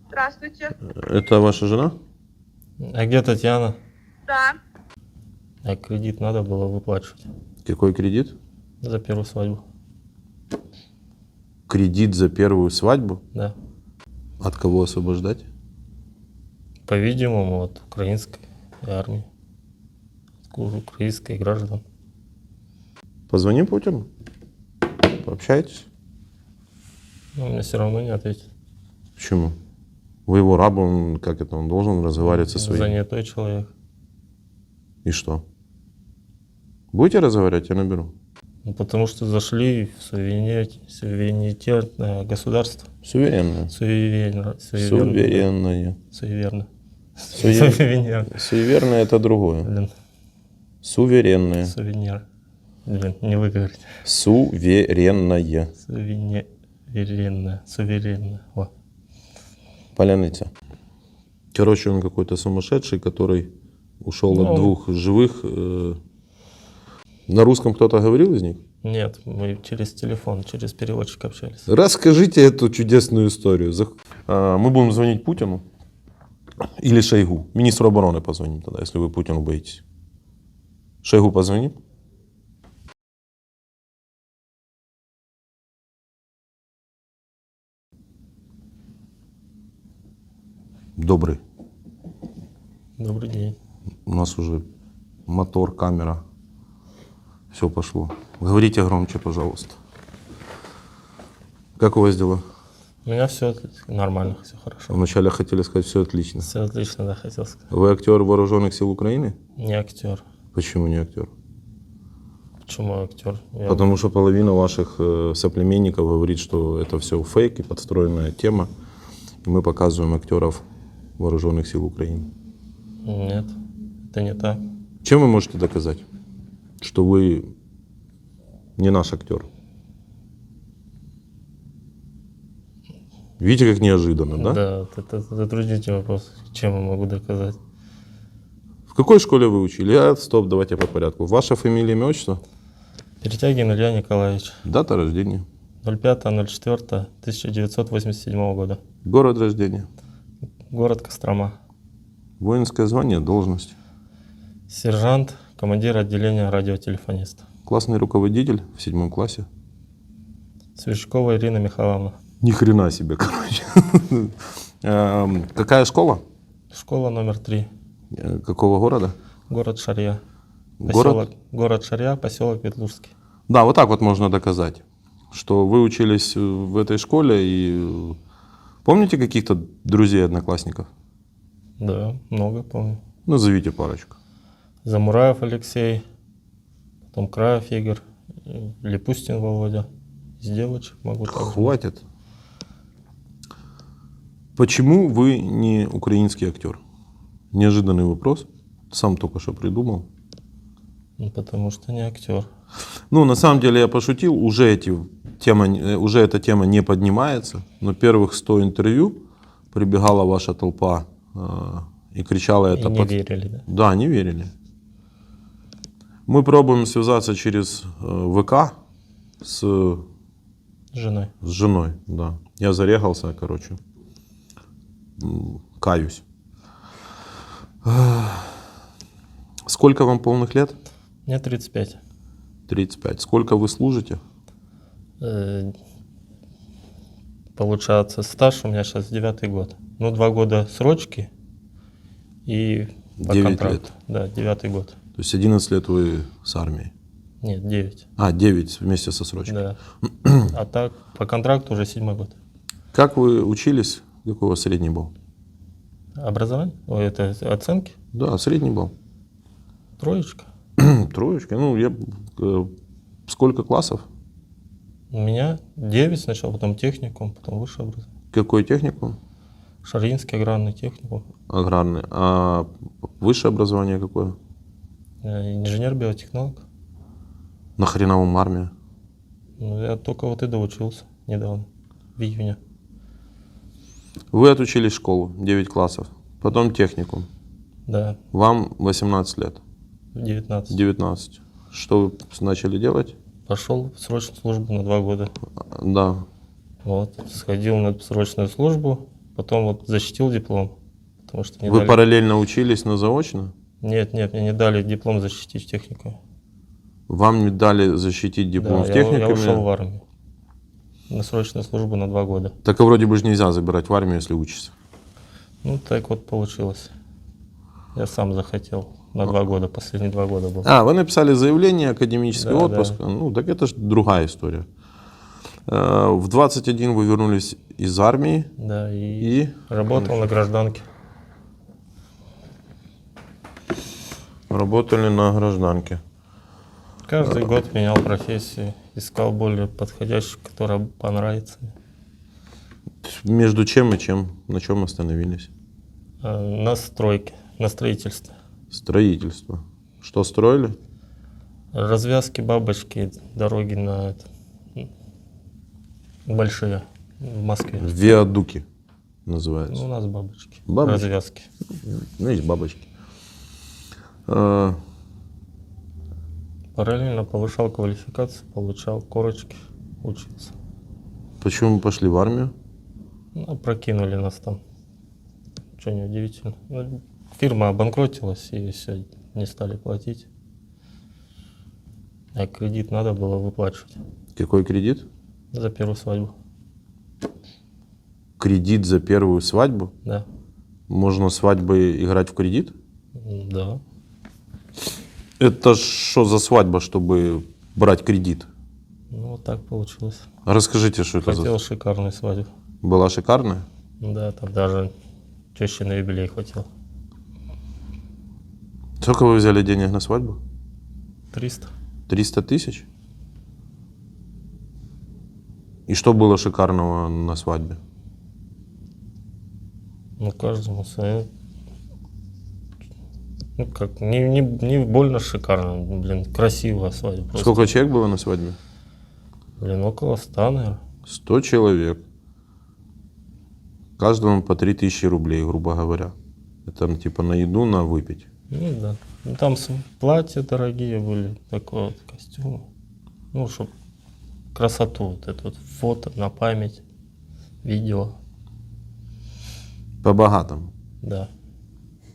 Здравствуйте. Это ваша жена? А где Татьяна? Да. А кредит надо было выплачивать Какой кредит? за первую свадьбу. Кредит за первую свадьбу? Да. От кого освобождать? По-видимому, от украинской армии. От украинских граждан. Позвоним Путину? Пообщайтесь? Но он мне все равно не ответит. Почему? Вы его раб, он должен разговаривать со своим. Занятой человек. И что? Будете разговаривать, я наберу. Ну, потому что зашли в суверенитетное государство. Суверенное. Суверенно. Суверенное. Суверенно. Суверенное это другое. Блин, Суверенное. сувенир. Блин, не выговорить. Суверенное. Суверенно. О. Поляныця. Короче, он какой-то сумасшедший, который ушел от двух живых. На русском кто-то говорил из них? Нет, мы через телефон, через переводчик общались. Расскажите эту чудесную историю. Мы будем звонить Путину или Шойгу. Министру обороны позвоним тогда, если вы Путину боитесь. Шойгу позвоним? Добрый. Добрый день. У нас уже мотор, камера. Все пошло. Говорите громче, пожалуйста. Как у вас дела? У меня все нормально, все хорошо. Вначале хотели сказать, все отлично. Все отлично, да, хотел сказать. Вы актер Вооруженных сил Украины? Не актер. Почему не актер? Почему актер? Потому что половина ваших соплеменников говорит, что это все фейк и подстроенная тема. И мы показываем актеров Вооруженных сил Украины. Нет, это не так. Чем вы можете доказать, что вы не наш актер? Видите, как неожиданно, да? Да, это затруднительный вопрос. Чем я могу доказать? В какой школе вы учили? Стоп, давайте по порядку. Ваша фамилия, имя, отчество? Перетягин Илья Николаевич. Дата рождения? 05.04.1987 года. Город рождения? Город Кострома. Воинское звание, должность? Сержант, командир отделения радиотелефониста. Классный руководитель в 7 классе? Свечкова Ирина Михайловна. Ни хрена себе, короче. Какая школа? Школа номер 3. Какого города? Город Шарья. Город? Город Шарья, поселок Ветлужский. Да, вот так вот можно доказать, что вы учились в этой школе и помните каких-то друзей, одноклассников? Да, много помню. Назовите парочку. Замураев Алексей, потом Краев Игорь, Липустин Володя. Из девочек могу так сказать. Хватит. Почему вы не украинский актер? Неожиданный вопрос. Сам только что придумал. Ну, потому что не актер. Ну, на самом деле я пошутил. Уже эта тема не поднимается. Но первых 100 интервью прибегала ваша толпа и кричала это. И не верили, да? Да, не верили. Мы пробуем связаться через ВК с женой, да. Я зарегался, короче. Каюсь. Сколько вам полных лет? Мне 35. 35. Сколько вы служите? Получается, стаж у меня сейчас 9-й год. Ну, 2 года срочки и по 9 контракту. лет. Да, 9-й год. То есть 11 лет вы с армией? Нет, 9. 9 вместе со срочкой. Да. А так, по контракту уже 7-й год. Как вы учились? Какой у вас средний балл? Образование? Ой, это оценки? Да, средний балл. 3. Троечка. Ну, сколько классов? У меня 9 сначала, потом техникум, потом высшее образование. Какой техникум? Шарьинский аграрный техникум. Аграрный. А высшее образование какое? Инженер-биотехнолог. Нахрена вам армия? Ну, я только вот и доучился недавно, в июне. Вы отучились школу, 9 классов, потом техникум. Да, Вам 18 лет. 19. 19. Что вы начали делать? Пошел в срочную службу на 2 года. Да. Вот, сходил на срочную службу, Потом вот защитил диплом, потому что не Вы дали... параллельно учились на заочно? Нет, мне не дали диплом защитить в технику. Вам не дали защитить диплом Да, в я техникуме? ушел в армию. На срочную службу на 2 года. Так вроде бы же нельзя забирать в армию, если учишься. Ну, так вот получилось. Я сам захотел. На 2 года, последние 2 года был. А, вы написали заявление, академический Да, отпуск. да. Ну, так это же другая история. В 21 вы вернулись из армии Да, и работал на гражданке. работали на гражданке. Каждый год менял профессию, искал более подходящую, которая понравится. Между чем и чем? На чем остановились? На стройке, на строительстве. Строительство. Что строили? Развязки, бабочки, дороги на большие в Москве. Виадуки Ну, называются. у нас бабочки. Бабочки? Развязки. Ну, есть бабочки. Параллельно повышал квалификацию, получал корочки, учился. Почему вы пошли в армию? Ну, прокинули нас там. Ничего не удивительно. Ну, фирма обанкротилась, и все, не стали платить. А кредит надо было выплачивать Какой кредит? за первую свадьбу. Кредит за первую свадьбу? Да. Можно свадьбы играть в кредит? Да. Это что за свадьба, чтобы брать кредит? Ну, вот так получилось. Расскажите, что это Хотел за... шикарную свадьбу. Была шикарная? Да, там даже теще на юбилей хватило. Сколько вы взяли денег на свадьбу? 300. 300 тысяч? И что было шикарного на свадьбе? Ну, каждому свое. Ну, как, не больно шикарно, блин, красивая свадьба. Просто. Сколько человек было на свадьбе? Блин, около 100, наверное. 100 человек. Каждому по 3000 рублей, грубо говоря. Это ну, типа на еду, на выпить. Ну, да. Ну, там платья дорогие были, такой вот костюм. Ну, чтобы красоту, вот это вот фото на память, видео. По-богатому Да,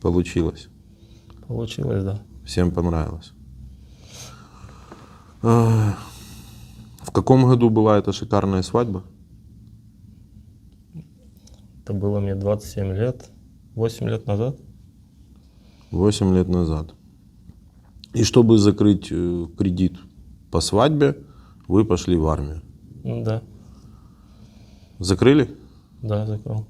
получилось. получилось, да. Всем понравилось. В каком году была эта шикарная свадьба? Это было мне 27 лет, 8 лет назад. 8 лет назад. И чтобы закрыть кредит по свадьбе, вы пошли в армию. Да, Закрыли? да, закрыл.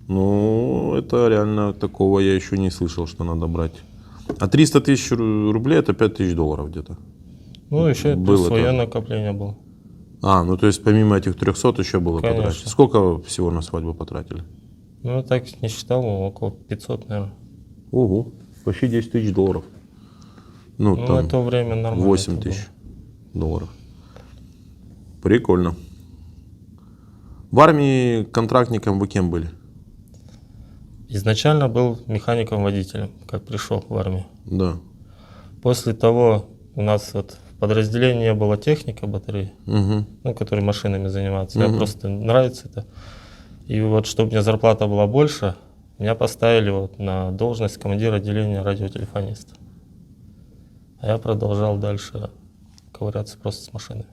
Ну, это реально такого я еще не слышал, что надо брать. А 300 тысяч рублей это 5000 долларов где-то. Ну, еще и Было свое там. накопление было. А, ну то есть помимо этих 300 еще было Конечно. потратить. Сколько всего на свадьбу потратили? Ну, я так не считал, около 500, наверное. Ого, почти 10 тысяч долларов. Ну, Ну, там это время нормально. 8 это тысяч долларов. Прикольно. В армии контрактником вы кем были? было. Изначально был механиком-водителем, как пришел в армию. Да. После того у нас вот в подразделении не было техника батареи, Угу. ну, который машинами занимается. Мне просто нравится это. И вот, чтобы у меня зарплата была больше, меня поставили вот на должность командира отделения радиотелефониста. А я продолжал дальше ковыряться просто с машинами,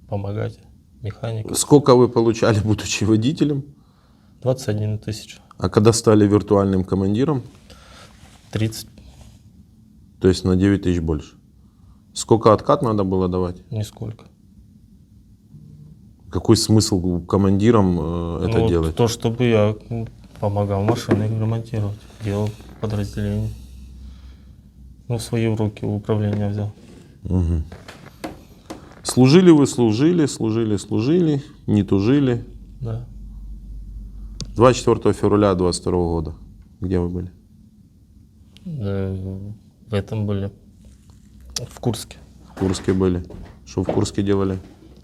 помогать механику. Сколько вы получали, будучи водителем? 21 тысяч, А когда стали виртуальным командиром, 30, то есть на 9 тысяч больше. Сколько откат надо было давать? нисколько. Какой смысл командирам это Ну, делать? то, чтобы я помогал машины ремонтировать, делал подразделение. Ну, в свои руки управление взял. Служили вы, служили, не тужили. Да. 24 февраля 22 года. Где вы были? В этом были. В Курске. В Курске были. Что в Курске делали?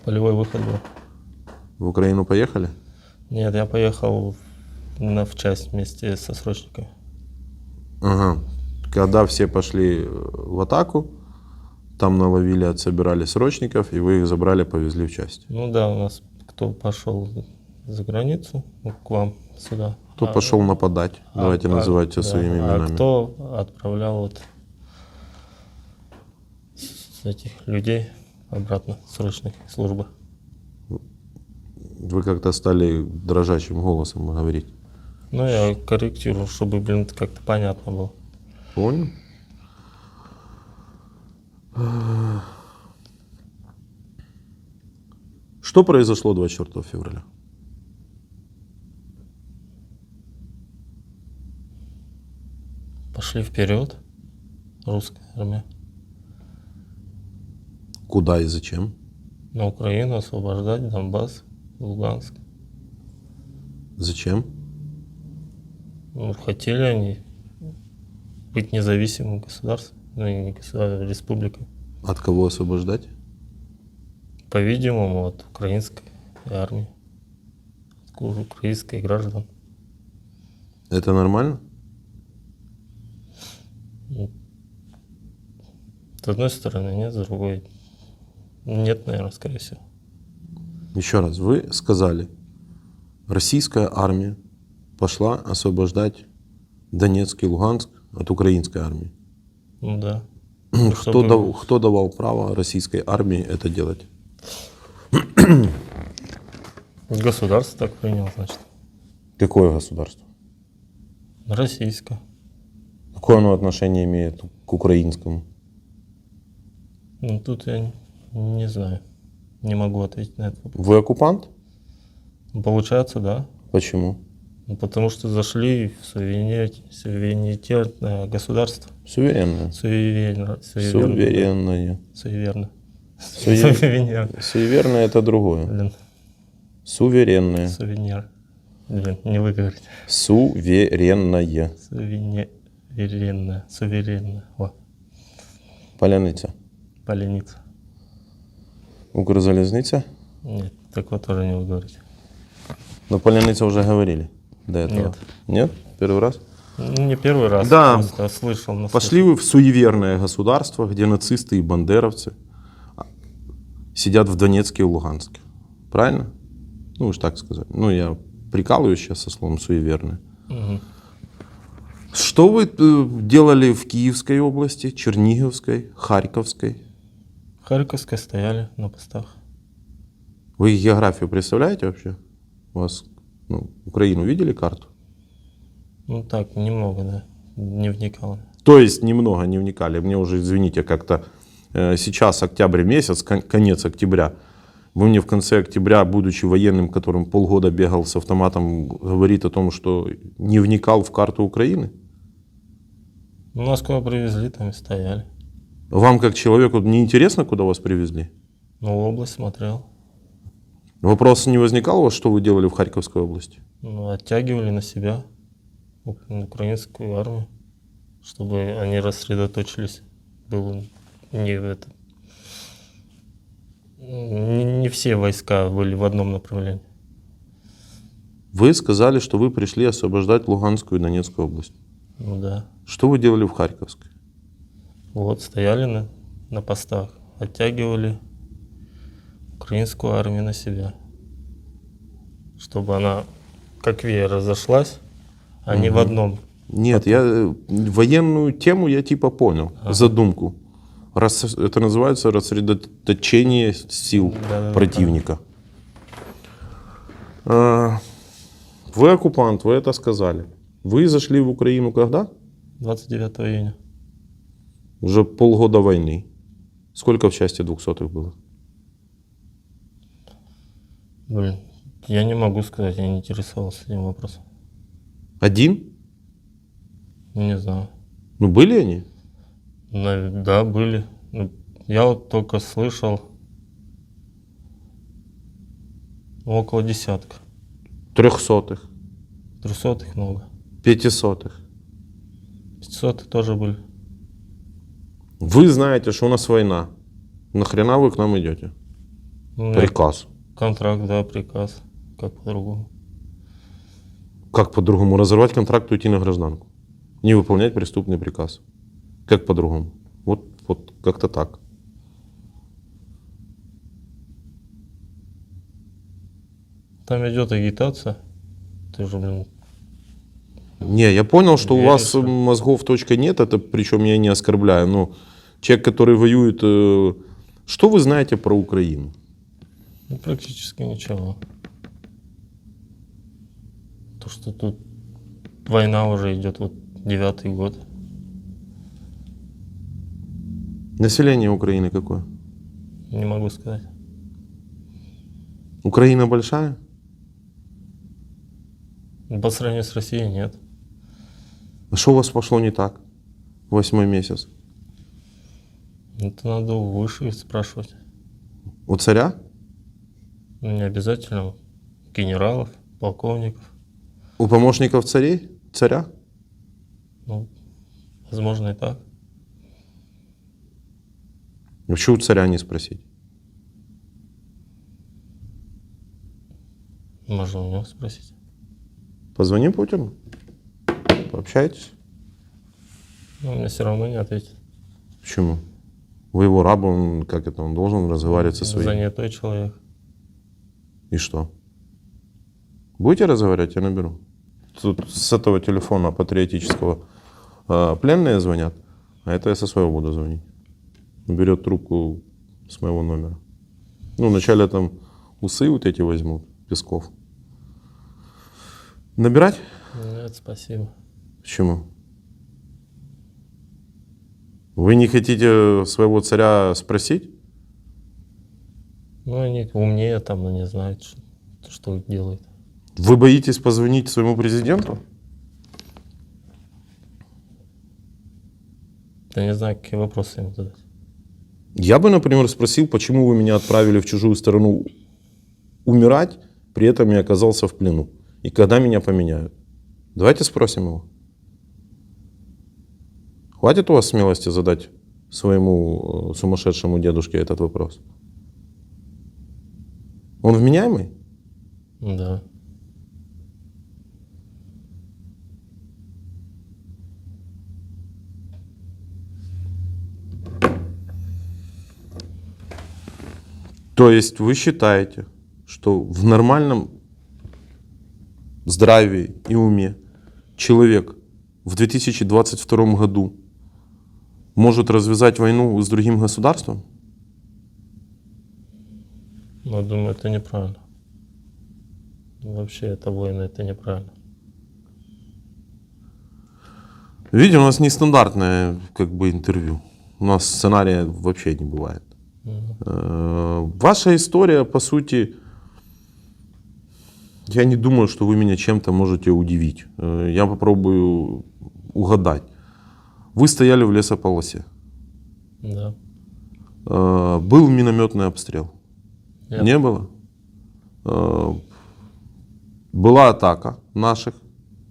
Полевой выход был. В Украину поехали? Нет, я поехал в часть вместе со срочниками. Ага. Когда все пошли в атаку, там наловили, отсобирали срочников, и вы их забрали, повезли в часть. Ну да, у нас кто пошел за границу, ну, к вам сюда. Кто пошел нападать? Давайте называть все своими именами. А кто отправлял вот с этих людей обратно с срочной службы? Вы как-то стали дрожащим голосом говорить. Ну, я корректирую, чтобы, блин, как-то понятно было. Понял? Что произошло 24 февраля? Пошли вперед, русская армия, Куда и зачем? на Украину освобождать Донбасс, Луганск. Зачем? Ну, хотели они быть независимым государством, ну и не государством, а республикой. От кого освобождать? По-видимому, от украинской армии, от украинских граждан. Это нормально? С одной стороны, нет, с другой нет, наверное, скорее всего. Еще раз, вы сказали, российская армия пошла освобождать Донецк и Луганск от украинской армии. Ну да. Кто давал право российской армии это делать? Государство так приняло, значит. Какое государство? Российское. Какое оно отношение имеет к украинскому? Ну тут я не знаю. Не могу ответить на этот вопрос. Вы оккупант? Ну, получается, да. Почему? Ну, потому что зашли в суверенитетное государство. Суверенное. Суверенно. Суверенное. Суверенно. Суеверное это другое. Блин, Суверенное. сувенир. Блин, не выговорить. Суверенное. Суверенное. О, Поляниця. полениться. Укрзалезница. Нет, такого тоже не выговорить. Но поляниця уже говорили до этого. Нет. Нет? Первый раз? Ну, не первый раз, Да. просто слышал. Пошли вы в суеверное государство, где нацисты и бандеровцы сидят в Донецке и Луганске. Правильно? Ну, уж так сказать. Ну, я прикалываюсь сейчас со словом суеверное. Угу. Что вы делали в Киевской области, Черниговской, Харьковской? В Харьковской стояли на постах. Вы географию представляете вообще? У вас Украину видели карту? Ну так, немного, да. Не вникал. То есть немного не вникали. Мне уже, извините, как-то сейчас октябрь месяц, конец октября. Вы мне в конце октября, будучи военным, которым полгода бегал с автоматом, говорит о том, что не вникал в карту Украины? Ну, нас куда привезли, там и стояли. Вам, как человеку, не интересно, куда вас привезли? Ну, область смотрел. Вопрос не возникал у вас, что вы делали в Харьковской области? Ну, оттягивали на себя украинскую армию, чтобы они рассредоточились. Было не в это. Не все войска были в одном направлении. Вы сказали, что вы пришли освобождать Луганскую и Донецкую область. Ну да. Что вы делали в Харьковской? Вот стояли на постах, оттягивали украинскую армию на себя, чтобы она как веер разошлась, а не в одном. Нет, я военную тему я типа понял, задумку. Это называется рассредоточение сил противника. Вы оккупант, вы это сказали. Вы зашли в Украину когда? 29 июня. Уже полгода войны. Сколько в части 200-х было? Блин, я не могу сказать, я не интересовался этим вопросом. Один? Не знаю. Ну, были они? Да, были. Ну, я вот только слышал около десятка. 300-х? 300-х много. 500-х? 500-х тоже были. Вы знаете, что у нас война. Нахрена вы к нам идете? Ну, Приказ. Контракт, да, приказ. Как по-другому? Как по-другому? Разорвать контракт и уйти на гражданку. Не выполнять преступный приказ. Как по-другому? Вот как-то так. Там идет агитация. Ты же, блин, Не, я понял, что у вас Веришь, да? мозгов точка нет, это причем я не оскорбляю, но человек, который воюет... Что вы знаете про Украину? ну, практически ничего. То, что тут война уже идет вот 9-й год. Население Украины какое? Не могу сказать. Украина большая? По сравнению с Россией нет. А что у вас пошло не так? 8-й месяц. Это надо у высших спрашивать. У царя? Ну, не обязательно генералов, полковников. У помощников царей? Царя? Ну, возможно, и так. Почему у царя не спросить? Можно у него спросить. Позвони Путину. Пообщайтесь. Но он мне все равно не ответит. Почему? Вы его раб, он, как это, он должен разговаривать со своим. Занятой человек. И что? Будете разговаривать, я наберу. Тут с этого телефона патриотического пленные звонят, а это я со своего буду звонить. Берет трубку с моего номера. Ну, вначале там усы вот эти возьмут, Песков. Набирать? Нет, спасибо. Почему? Вы не хотите своего царя спросить? Ну, они умнее там, но не знают, что делают. Вы боитесь позвонить своему президенту? Я не знаю, какие вопросы ему задать. Я бы, например, спросил, почему вы меня отправили в чужую страну умирать, при этом я оказался в плену. И когда меня поменяют? Давайте спросим его. Хватит у вас смелости задать своему сумасшедшему дедушке этот вопрос? Он вменяемый? Да. То есть вы считаете, что в нормальном здравии и уме человек в 2022 году может развязать войну с другим государством? Но думаю, это неправильно. Вообще, это война, это неправильно. Видите, у нас нестандартное как бы интервью. У нас сценария вообще не бывает. Ваша история, по сути, я не думаю, что вы меня чем-то можете удивить. Я попробую угадать. Вы стояли в лесополосе. Да. Был минометный обстрел? Нет. Не было? Была атака наших,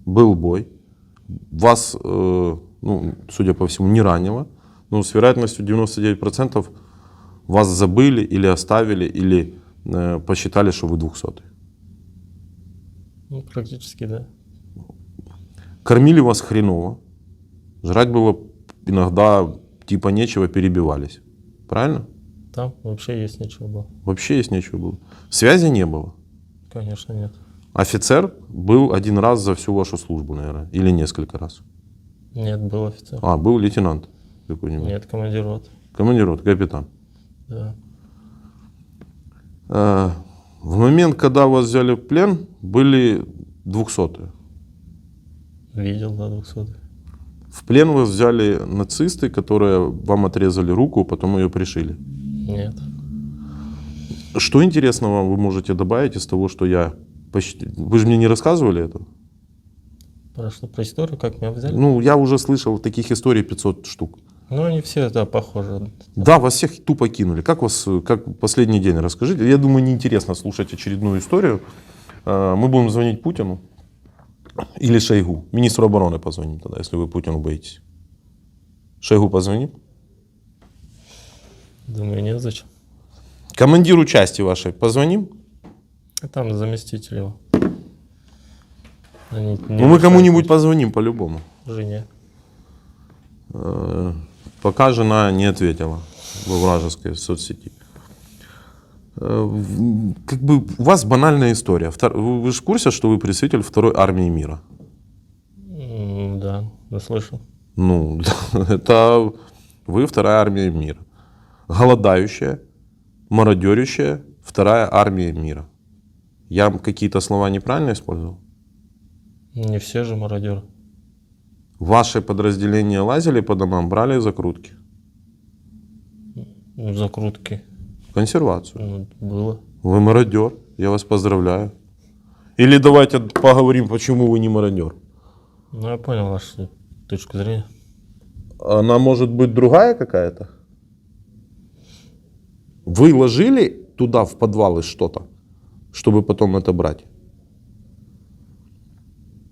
был бой. Вас, ну, судя по всему, не ранило. Но с вероятностью 99% вас забыли или оставили, или посчитали, что вы 200-й. Ну, практически, да. Кормили вас хреново. Жрать было иногда типа нечего, перебивались. Правильно? Там вообще есть нечего было. Вообще есть нечего было. Связи не было. Конечно, нет. Офицер был один раз за всю вашу службу, наверное. Или несколько раз. Нет, был офицер. А, был лейтенант какой-нибудь. Нет, командир роты. Командир роты, капитан. Да. В момент, когда вас взяли в плен, были 200-е. Видел, да, 200. В плен вас взяли нацисты, которые вам отрезали руку, потом ее пришили. Нет. Что интересного вы можете добавить из того, что я почти... Вы же мне не рассказывали это? Про историю, как меня взяли? Ну, я уже слышал таких историй 500 штук. Ну, они все, да, похожи. Да, вас всех тупо кинули. Как вас, как последний день, расскажите. Я думаю, неинтересно слушать очередную историю. Мы будем звонить Путину или Шойгу. Министру обороны позвоним тогда, если вы Путину боитесь. Шойгу позвоним? Думаю, нет, зачем. Командиру части вашей позвоним? А там заместитель его. Они не Ну, мы мешают кому-нибудь позвоним по-любому. жене. Пока жена не ответила во вражеской соцсети. Как бы у вас банальная история. Вы же в курсе, что вы представитель второй армии мира? Да, слышал. Ну, это вы вторая армия мира. Голодающая, мародерящая вторая армия мира. Я какие-то слова неправильно использовал? Не все же мародеры. Ваши подразделения лазили по домам, брали закрутки? Ну, закрутки. Консервацию. Ну, было. Вы мародер, я вас поздравляю. Или давайте поговорим, почему вы не мародер. Ну, я понял вашу точку зрения. Она может быть другая какая-то? Вы ложили туда в подвалы что-то, чтобы потом это брать?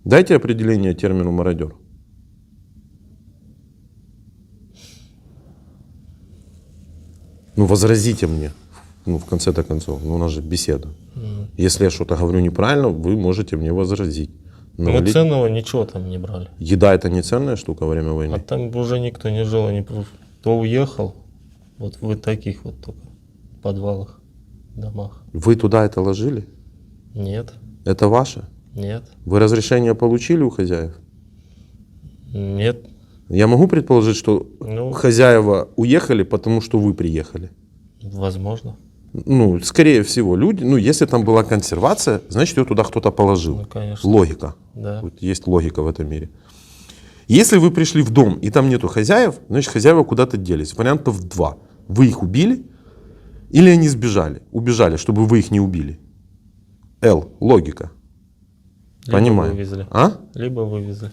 Дайте определение термину мародер. Ну, возразите мне, ну, в конце-то концов, ну, у нас же беседа. Если я что-то говорю неправильно, вы можете мне возразить. Мы Навалить. ценного ничего там не брали. Еда — это не ценная штука во время войны? А там уже никто не жил, они кто уехал, вот в таких вот только подвалах, домах. Вы туда это ложили? Нет, Это ваше? нет, Вы разрешение получили у хозяев? нет. Я могу предположить, что Ну, хозяева уехали, потому что вы приехали? возможно. Ну, скорее всего, люди, ну, если там была консервация, значит, ее туда кто-то положил. Ну, конечно. Логика. Да. Вот есть логика в этом мире. Если вы пришли в дом, и там нету хозяев, значит, хозяева куда-то делись. Вариантов два. Вы их убили, или они сбежали, убежали, чтобы вы их не убили. Логика. Либо Понимаю. вывезли. А? Либо вывезли.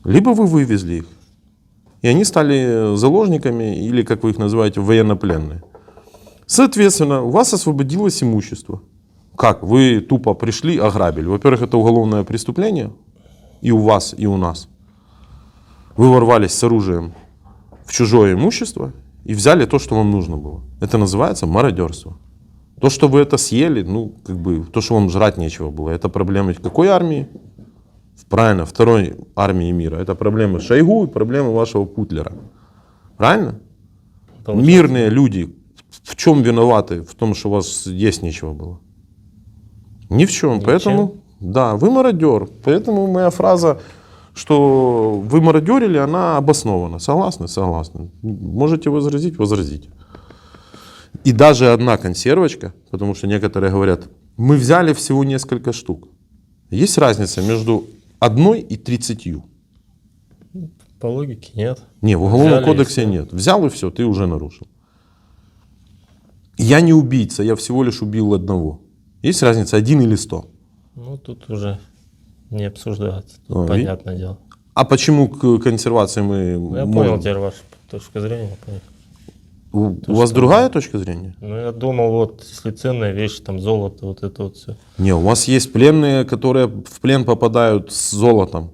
Либо вы вывезли их, и они стали заложниками, или, как вы их называете, военнопленные. Соответственно, у вас освободилось имущество. Как? Вы тупо пришли, ограбили. Во-первых, это уголовное преступление, и у вас, и у нас. Вы ворвались с оружием в чужое имущество и взяли то, что вам нужно было. Это называется мародерство. То, что вы это съели, ну, как бы, то, что вам жрать нечего было, это проблема какой армии? Правильно, второй армии мира. Это проблемы Шойгу и проблемы вашего Путлера. Правильно? Получается. Мирные люди в чем виноваты? В том, что у вас есть нечего было? Ни в чем. Ничем. Поэтому, да, вы мародер. Поэтому моя фраза, что вы мародерили, она обоснована. Согласны? Согласны. Можете возразить? Возразите. И даже одна консервочка, потому что некоторые говорят, мы взяли всего несколько штук. Есть разница между одной и 30. По логике нет. Не, в Уголовном Взяли и кодексе всё. нет. Взял и все, ты уже нарушил. Я не убийца, я всего лишь убил одного. Есть разница 1 или 100? Ну, тут уже не обсуждается. Тут А, понятное дело. А почему к консервации мы Я можем- понял теперь вашу точку зрения. Понял. У вас другая точка зрения? Ну, я думал, вот, если ценная вещь, там, золото, вот это вот все. Не, у вас есть пленные, которые в плен попадают с золотом.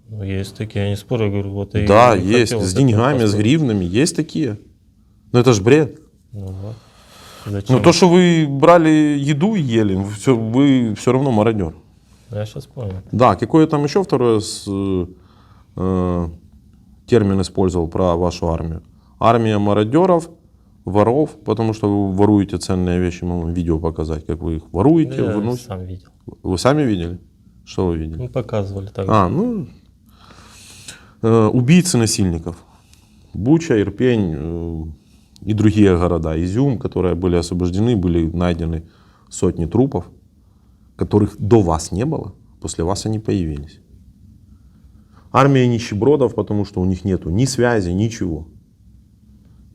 Ну, есть такие, я не спорю, я говорю, вот и Да, не есть. хотел С вот деньгами, это с гривнами. Есть такие. Но это ж бред. Ну, вот. Зачем? Ну то, что вы брали еду и ели, вы все равно мародер. Я сейчас понял. Да, какое там еще второе термин использовал про вашу армию? Армия мародеров, воров, потому что вы воруете ценные вещи. Могу вам видео показать, как вы их воруете, Я выносите. сам видел. Вы сами видели? Что вы видели? Ну, показывали так. Убийцы насильников. Буча, Ирпень и другие города. Изюм, которые были освобождены, были найдены сотни трупов, которых до вас не было, после вас они появились. Армия нищебродов, потому что у них нету ни связи, ничего.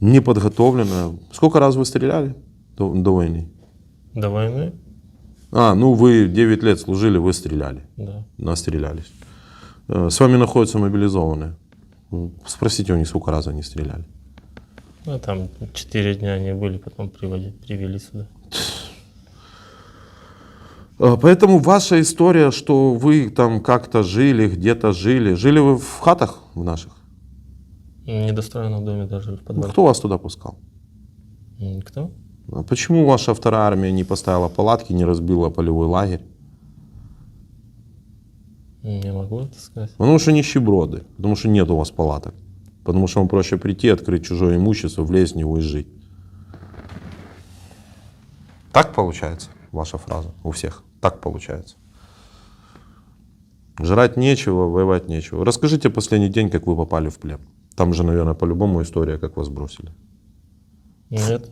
Не подготовленная. Сколько раз вы стреляли до войны? До войны? Ну вы 9 лет служили, вы стреляли. Да. Настрелялись. С вами находятся мобилизованные. Спросите у них, сколько раз они стреляли. Ну, там 4 дня они были, потом привели сюда. Поэтому ваша история, что вы там как-то жили, где-то жили. Жили вы в хатах в наших? В недостроенном доме даже в подвале. Кто вас туда пускал? Никто? А почему ваша вторая армия не поставила палатки, не разбила полевой лагерь? Не могу это сказать. Потому что нищеброды, потому что нет у вас палаток. Потому что вам проще прийти, открыть чужое имущество, влезть в него и жить. Так получается ваша фраза у всех? Так получается. Жрать нечего, воевать нечего. Расскажите последний день, как вы попали в плен. Там же, наверное, по-любому история, как вас бросили. Нет,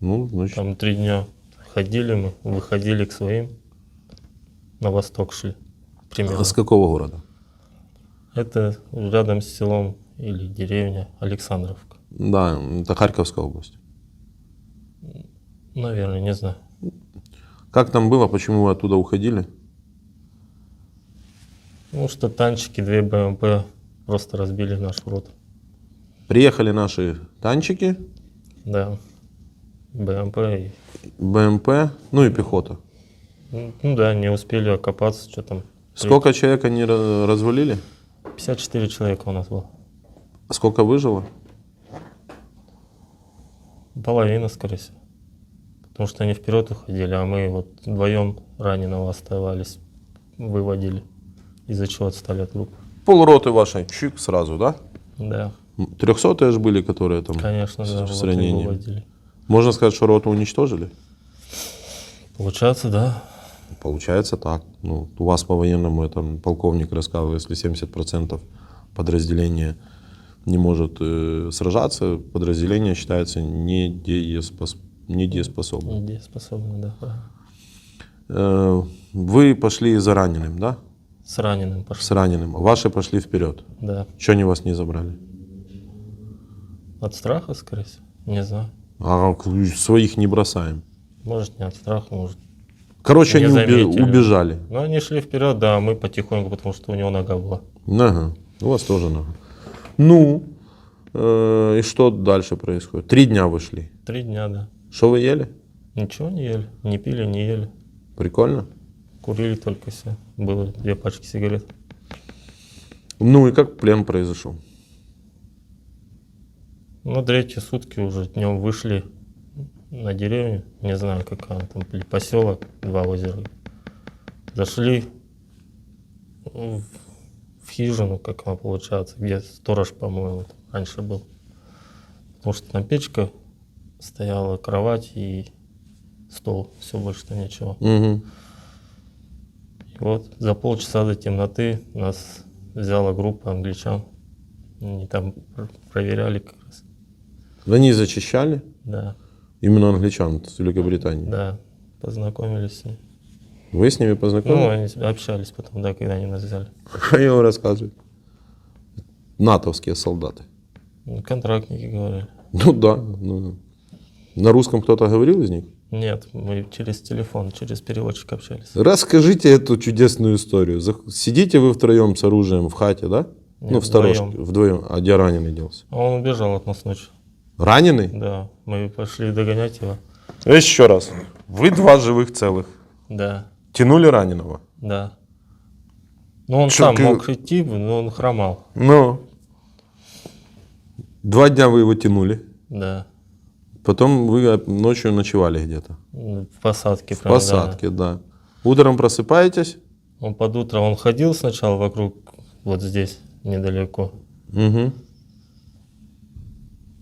Ну, значит, там 3 дня ходили мы, выходили к своим, на восток шли, примерно. а с какого города? Это рядом с селом или деревня Александровка. Да, это Харьковская область. Наверное, не знаю. Как там было, почему вы оттуда уходили? Ну, что танчики, 2 БМП просто разбили наш рот. Приехали наши танчики, Да, БМП. БМП, ну и пехота. Ну да, не успели окопаться, что там. Сколько человек они развалили? 54 человека у нас было. А сколько выжило? Половина, скорее всего. Потому что они вперед уходили, а мы вот вдвоем раненого оставались, выводили, из-за чего отстали от группы. Полроты вашей, чик, сразу, да? Да, 300-е же были, которые там конечно, да, с вот и ранением. выводили. Можно сказать, что роту уничтожили? Получается, да. Получается так. Ну, у вас по-военному, это полковник рассказывал, если 70% подразделения не может сражаться, подразделение считается недееспособным. Недееспособны, да, правильно. Вы пошли за раненым, да? С раненым пошли. С раненым. Ваши пошли вперед. Да. Чего они вас не забрали? От страха, скорее всего. Не знаю. А своих не бросаем. Может, не от страха, может. Короче, Не они заметили. убежали. Но они шли вперед, да, а мы потихоньку, потому что у него нога была. Ага. У вас тоже нога. Ну, и что дальше происходит? 3 дня вы шли. 3 дня, да. Что вы ели? Ничего не ели, не пили, не ели. Прикольно. Курили только все. Было 2 пачки сигарет. Ну и как плен произошел? Ну, 3-й сутки уже днем вышли на деревню, не знаю, какая там, или поселок, 2 озера. Зашли в хижину, как она получается, где сторож, по-моему, там раньше был. Потому что там печка стояла, кровать и стол, все, больше-то ничего. Угу. И вот за полчаса до темноты нас взяла группа англичан. Они там проверяли как раз. Они зачищали? Да, Именно англичан с Великобритании. да, познакомились с ними. Вы с ними Ну, познакомились? они общались потом, да, когда они нас взяли. А я вам рассказываю. Натовские солдаты. Ну, контрактники говорили. Ну да. Ну. На русском кто-то говорил из них? Нет, мы через телефон, через переводчик общались. Расскажите эту чудесную историю. Сидите вы втроем с оружием в хате, да? Нет, Ну, в сторожке. вдвоем. Вдвоем. А где раненый делся? А он убежал от нас ночью. Раненый? Да, мы пошли догонять его. Еще раз. Вы 2 живых целых. Да, Тянули раненого. да. Ну, он Чё, сам ты- мог идти, но он хромал. Ну. 2 дня вы его тянули. Да, Потом вы ночью ночевали где-то. в посадке. В прям, да. посадке, да. Утром просыпаетесь. Он под утро, он ходил сначала вокруг, вот здесь, недалеко. Угу.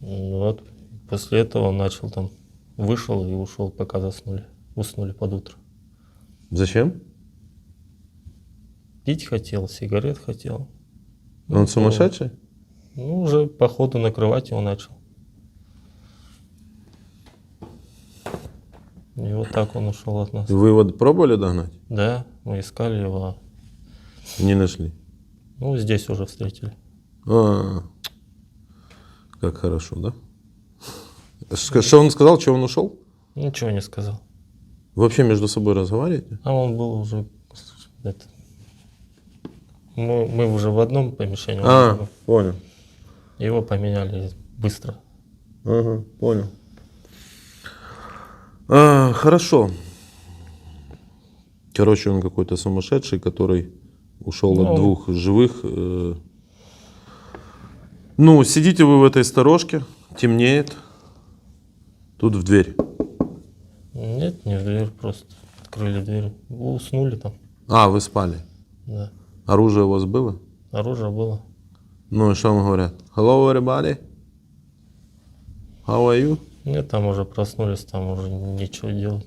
Вот, после этого он начал там, вышел и ушел, пока заснули. Уснули под утро. Зачем? Пить хотел, сигарет хотел. Он сумасшедший? Ну, уже по ходу накрывать его начал. И вот так он ушел от нас. Вы его пробовали догнать? Да, мы искали его. Не нашли. Ну, здесь уже встретили. А, как хорошо, да? Что он сказал, что он ушел? Ничего не сказал. Вообще между собой разговариваете? А он был уже... Это, мы уже в одном помещении. он А, был. понял. Его поменяли быстро. Ага, понял. Хорошо. Короче, он какой-то сумасшедший, который ушел от Ну. 2 живых. Ну, сидите вы в этой сторожке, темнеет. Тут в дверь. Нет, не в дверь, просто открыли дверь. Уснули там. А, вы спали. Да. Оружие у вас было? Оружие было. Ну и что вам говорят? Hello, everybody. How are you? Нет, там уже проснулись, там уже нечего делать.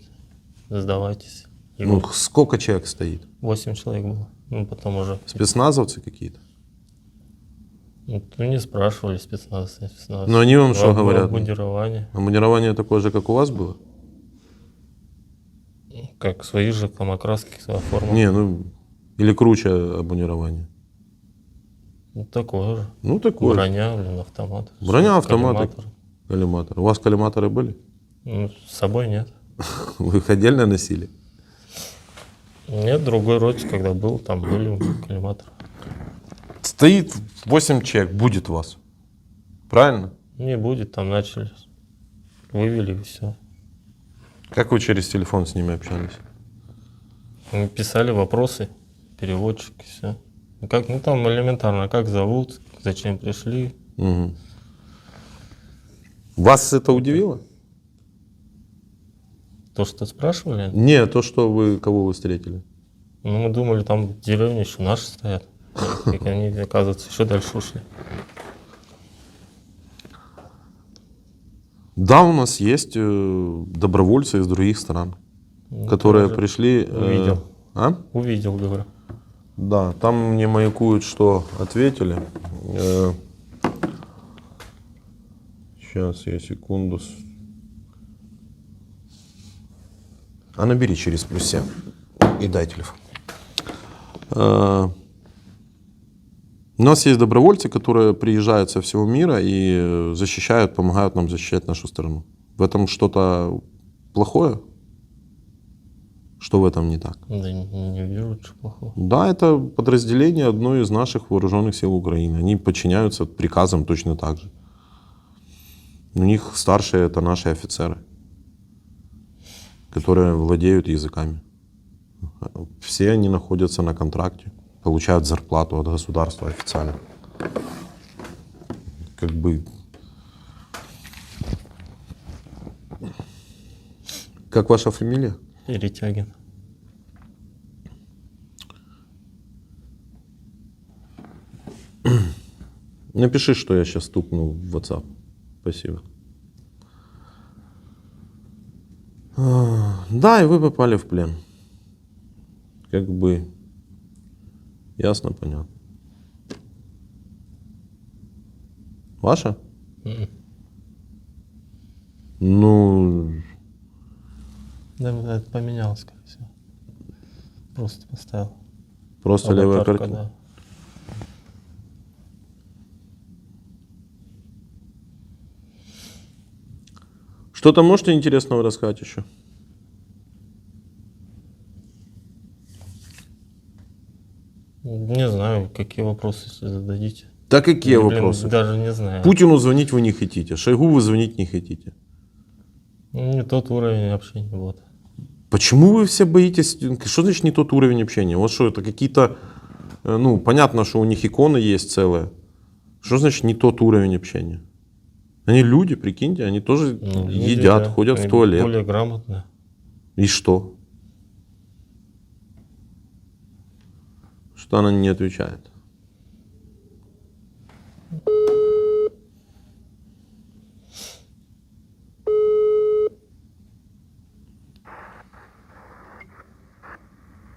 сдавайтесь. И Ну, вот сколько человек стоит? 8 человек было. Ну, потом уже... Спецназовцы какие-то? Ну, не спрашивали спецназ, не спецназ. Но они вам что говорят? Обмундирование. Обмундирование такое же, как у вас было? Как свои же там окраски, своя форма. Не, ну, или круче обмундирование? Ну, такое же. Ну, такое. Броня, автомат. Броня, автоматы. Коллиматор. Коллиматор. У вас коллиматоры были? Ну, с собой нет. Вы их отдельно носили? Нет, другой роте, когда был, там были коллиматоры. Стоит 8 человек, будет вас. Правильно? Не будет, там начали. Вывели и все. Как вы через телефон с ними общались? Мы писали вопросы, переводчик и все. Ну, как, ну там элементарно, как зовут, зачем пришли. Угу. Вас это удивило? То, что спрашивали, Не, то, что вы, кого вы встретили. ну, мы думали, там в деревне еще наши стоят. Как они, оказывается, еще дальше ушли. Да, у нас есть добровольцы из других стран, Ну, которые тоже пришли... увидел. А? Увидел, говорю. Да, там мне маякуют, что ответили. Сейчас, я секунду. А набери через +7 и дай телефон. У нас есть добровольцы, которые приезжают со всего мира и защищают, помогают нам защищать нашу страну. В этом что-то плохое? Что в этом не так? Да не вижу ничего плохого. Да, это подразделение одной из наших вооруженных сил Украины. Они подчиняются приказам точно так же. У них старшие — это наши офицеры, которые владеют языками. Все они находятся на контракте, получают зарплату от государства официально. Как бы... Как ваша фамилия? Перетягин. Напиши, что я сейчас стукну в WhatsApp. Спасибо. Да, и вы попали в плен. Как бы ясно, понятно. Ваша? Мгм. Ну, Да, это поменялось, скорее всего. Просто поставил. просто левая Аватарка, картинка. да. Что-то можете интересного рассказать еще? Не знаю, какие вопросы, если зададите. Да какие Я, вопросы? даже не знаю. Путину звонить вы не хотите, Шойгу вы звонить не хотите. Ну, не тот уровень общения, вот. Почему вы все боитесь? Что значит не тот уровень общения? Вот что это какие-то, ну, понятно, что у них иконы есть целые. Что значит не тот уровень общения? Они люди, прикиньте, они тоже Ну, люди, едят, да, ходят они в туалет. более грамотные. И что? Что она не отвечает?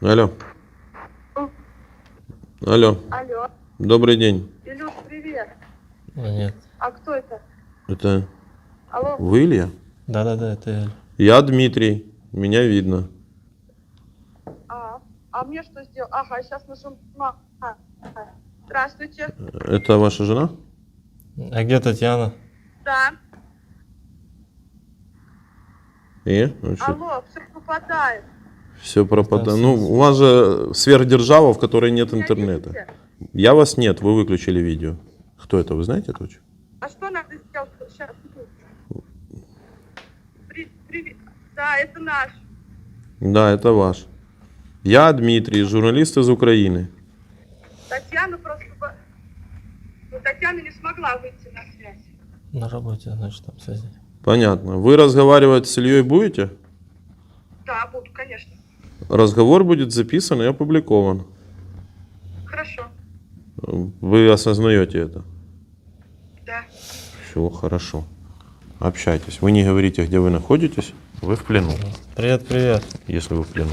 Алло. Алло. Алло, Добрый день. Илюш, привет. Нет. А кто это? Это Алло, вы, Илья? Да-да-да, это я. Я Дмитрий. Меня видно. а мне что сделал? Ага, сейчас нажму. Здравствуйте. Это ваша жена? А где Татьяна? Да. И? Алло, все пропадает. Все пропадает. Да, Ну, у вас же сверхдержава, в которой нет Меня интернета. видите? Я вас нет, вы выключили видео. Кто это, вы знаете точно? А что надо сделать сейчас? Привет. Да, это наш. Да, это ваш. Я Дмитрий, журналист из Украины. Татьяна просто... Ну, Татьяна не смогла выйти на связь. На работе, значит, там связи. Понятно. Вы разговаривать с Ильей будете? Да, буду, конечно. Разговор будет записан и опубликован. Хорошо. Вы осознаете это? Да. Все, хорошо. Общайтесь. Вы не говорите, где вы находитесь. Вы в плену, Привет, привет. если вы в плену.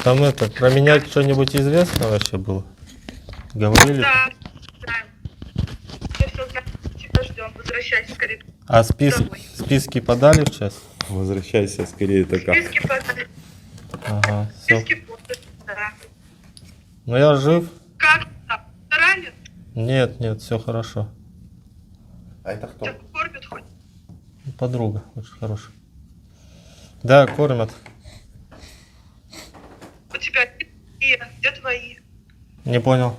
Там это, про меня что-нибудь известно вообще было? Говорили? Да, да. Мы все знаем, тебя ждем. Возвращайся скорее. А Домой. списки подали в час? Возвращайся скорее такая. Списки подали. Ага, все. Списки подали. Да. Ну я жив? Как там? Ранен? Нет, все хорошо. А это кто? Тебя кормят хоть? Подруга очень хорошая. Да, кормят. У тебя очки другие, где твои? Не понял.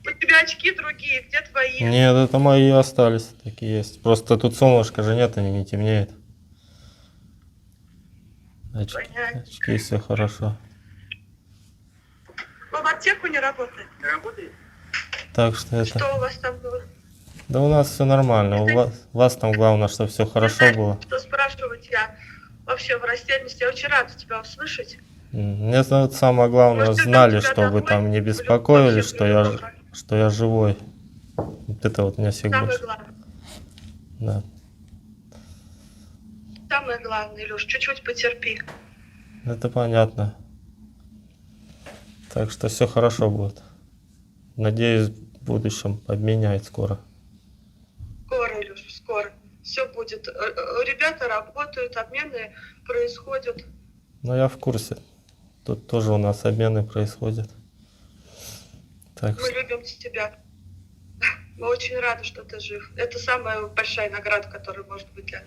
У тебя очки другие, где твои? Нет, это мои остались, такие есть. Просто тут солнышко же нет, они не темнеет. Понятно. Очки все хорошо. Вы в аптеку не работаете? Не работаете? Так что это... Что у вас там было? Да у нас все нормально. У вас там главное, что все хорошо Не знаю, было. что спрашивать, я вообще в растерянности. Я очень рада тебя услышать. Мне самое главное, Может, знали, тебя что вы домой? там не Или беспокоились, вообще что я живой. Вот это вот меня всех Самое больше. главное. Да. Самое главное, Илюш, чуть-чуть потерпи. Это понятно. Так что все хорошо будет. Надеюсь, в будущем обменяет скоро. Скоро, Илюш, скоро. Все будет. Ребята работают, обмены происходят. Но я в курсе. Тут тоже у нас обмены происходят. Так Мы что любим тебя. Мы очень рады, что ты жив. Это самая большая награда, которая может быть для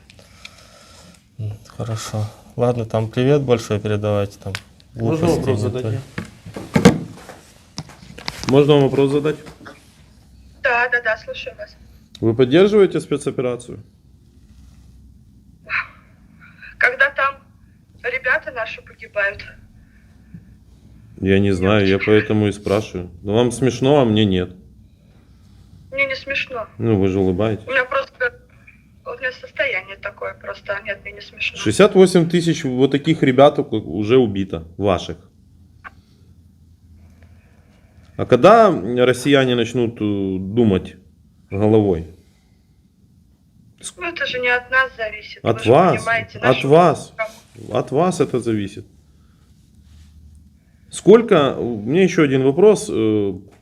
нас. хорошо. Ладно, там привет большой передавайте. Там Можно глупостей вопрос не задать? то. Можно вам вопрос задать? Да, слушаю вас. Вы поддерживаете спецоперацию? Когда там ребята наши погибают, Я не знаю, я поэтому и спрашиваю. Но вам смешно, а мне нет. мне не смешно. Ну, вы же улыбаетесь. У меня состояние такое просто. Нет, мне не смешно. 68 тысяч вот таких ребят уже убито, ваших. А когда россияне начнут думать головой? Ну, это же не от нас зависит. От Вы же вас, понимаете, от наши- вас. От вас это зависит. Сколько, мне еще один вопрос,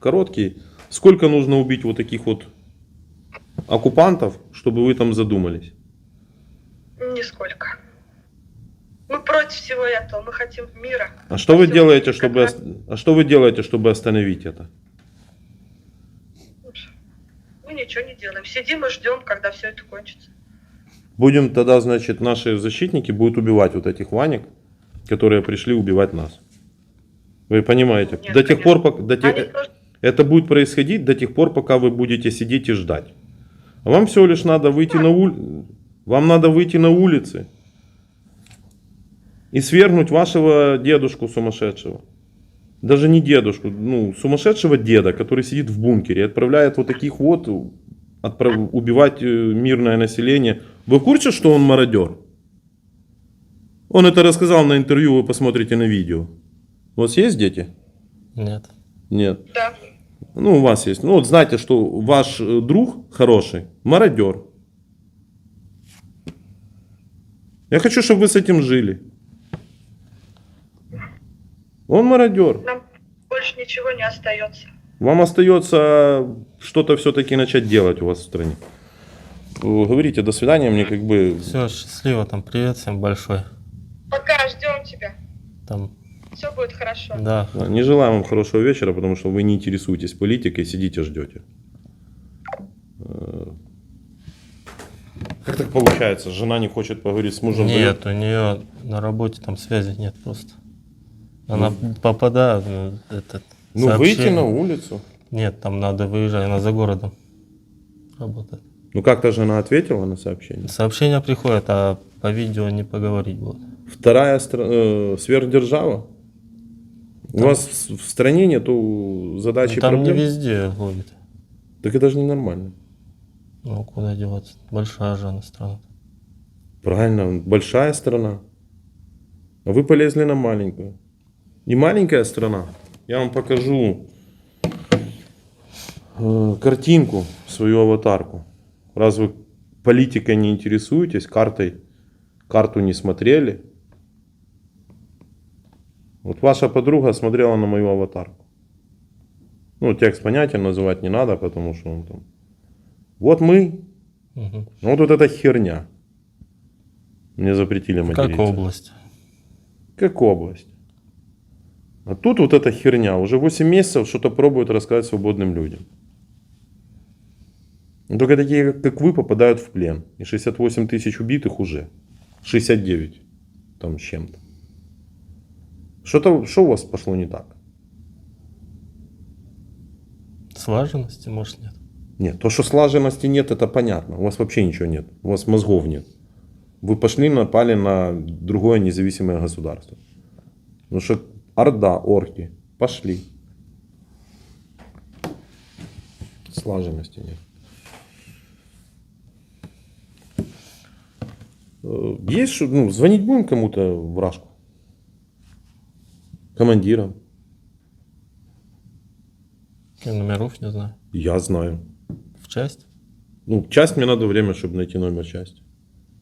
короткий. Сколько нужно убить вот таких вот оккупантов, чтобы вы там задумались? Нисколько. Мы против всего этого. Мы хотим мира. А что вы Хотим делаете, как чтобы остановить это? Мы ничего не делаем. Сидим и ждем, когда все это кончится. Будем тогда, значит, наши защитники будут убивать вот этих Ванек, которые пришли убивать нас. Вы понимаете? Нет, До тех конечно. пор, пока Они тоже- это будет происходить до тех пор, пока вы будете сидеть и ждать. А вам всего лишь надо выйти вам надо выйти на улицы и свергнуть вашего дедушку сумасшедшего. Даже не дедушку, сумасшедшего деда, который сидит в бункере и отправляет вот таких вот убивать мирное население. Вы в курсе, что он мародер? Он это рассказал на интервью, вы посмотрите на видео. У вас есть дети? Нет. Нет. Да. Ну, у вас есть. Ну, вот знайте, что ваш друг хороший мародер. Я хочу, чтобы вы с этим жили. Он мародер. Нам больше ничего не остается. Вам остается что-то все-таки начать делать у вас в стране. Вы говорите до свидания, мне как бы... Все, счастливо, там привет всем большой. Пока ждем тебя. Там, Все будет хорошо. да. Не желаю вам хорошего вечера, потому что вы не интересуетесь политикой, сидите, ждете. Как так получается? Жена не хочет поговорить с мужем? Нет, у нее на работе там связи нет просто. Она попадает в этот выйти сообщение. на улицу. Нет, там надо выезжать, она за городом работает. Ну как-то жена ответила на сообщение. Сообщения приходят, а по видео не поговорить будет. Вторая сверхдержава. У вас в стране нету задачи Ну, там проблем? не везде ловит. Так это же ненормально. Ну, куда деваться? Большая же она страна. Правильно, большая страна. А вы полезли на маленькую. Не маленькая страна. Я вам покажу картинку, свою аватарку. Раз вы политикой не интересуетесь, картой Карту не смотрели. Вот ваша подруга смотрела на мою аватарку. Ну, текст понятен называть не надо, потому что он там. Вот мы. Мгм. Ну, вот эта херня. Мне запретили материться. Как область? Как область. А тут вот эта херня. Уже 8 месяцев что-то пробуют рассказать свободным людям. Но только такие, как вы, попадают в плен. И 68 тысяч убитых уже. 69 там с чем-то. Что у вас пошло не так? Слаженности, может, нет? Нет, то, что слаженности нет, это понятно. У вас вообще ничего нет. У вас мозгов нет. Вы пошли, напали на другое независимое государство. Потому что орда, орки, пошли. Слаженности нет. Есть что, ну, звонить будем кому-то в Рашку? Командирам? Номеров не знаю. Я знаю. В часть? Ну, часть мне надо время, чтобы найти номер части.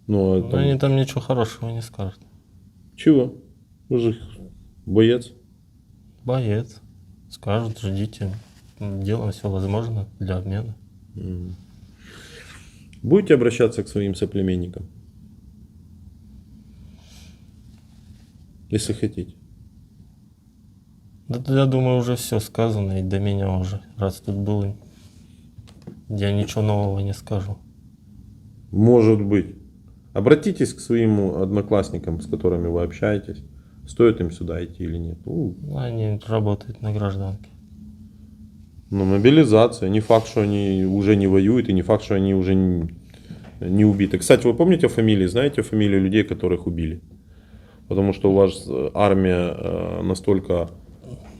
Ну, а Ну, там- они там ничего хорошего не скажут. Чего? Вы же боец. Боец. Скажут, ждите. Делаем все возможное для обмена. Будете обращаться к своим соплеменникам? Если хотите. Да, я думаю, уже все сказано и до меня уже. Раз тут было, я ничего нового не скажу. Может быть. Обратитесь к своим одноклассникам, с которыми вы общаетесь. Стоит им сюда идти или нет. Ну, Они работают на гражданке. мобилизация. Не факт, что они уже не воюют, и не факт, что они уже не убиты. Кстати, вы помните фамилии? Знаете фамилии людей, которых убили? Потому что у вас армия настолько...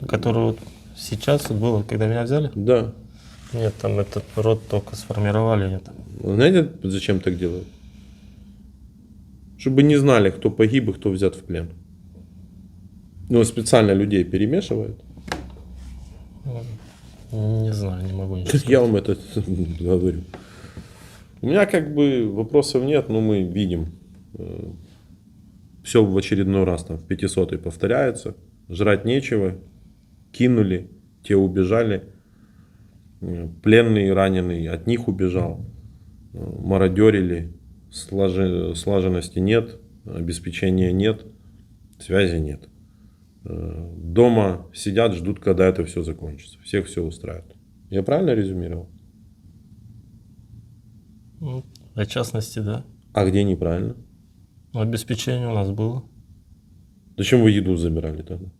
Который вот сейчас вот было, когда меня взяли? Да. Нет, там этот род только сформировали. Нет. Знаете, зачем так делают? Чтобы не знали, кто погиб и кто взят в плен. Ну, специально людей перемешивают. Не знаю, не могу ничего сказать. Я вам это говорю. У меня как бы вопросов нет, но мы видим. Все в очередной раз там в 500-й повторяется. Жрать нечего. Кинули, те убежали. Пленный, раненый от них убежал. Мародерили. Слаженности нет. Обеспечения нет. Связи нет. Дома сидят, ждут, когда это все закончится. Всех все устраивает. Я правильно резюмировал? Ну, в частности, да. А где неправильно? Обеспечение у нас было. Зачем вы еду забирали тогда?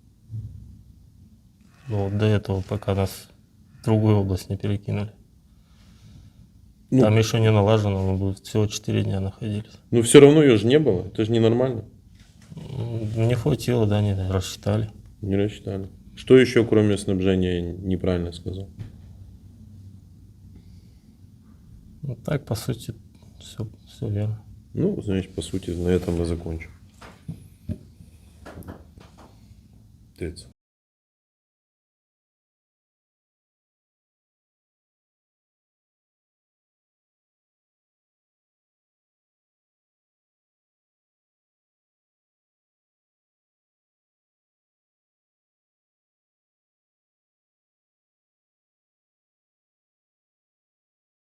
Но вот до этого, пока нас в другую область не перекинули. Ну, Там еще не налажено, мы бы всего 4 дня находились. ну все равно ее же не было. Это же ненормально. Не хватило, да, не рассчитали. Не рассчитали. Что еще, кроме снабжения, неправильно сказал? Ну, так, по сути, все верно. Ну, значит, по сути, на этом мы закончим. Тыц.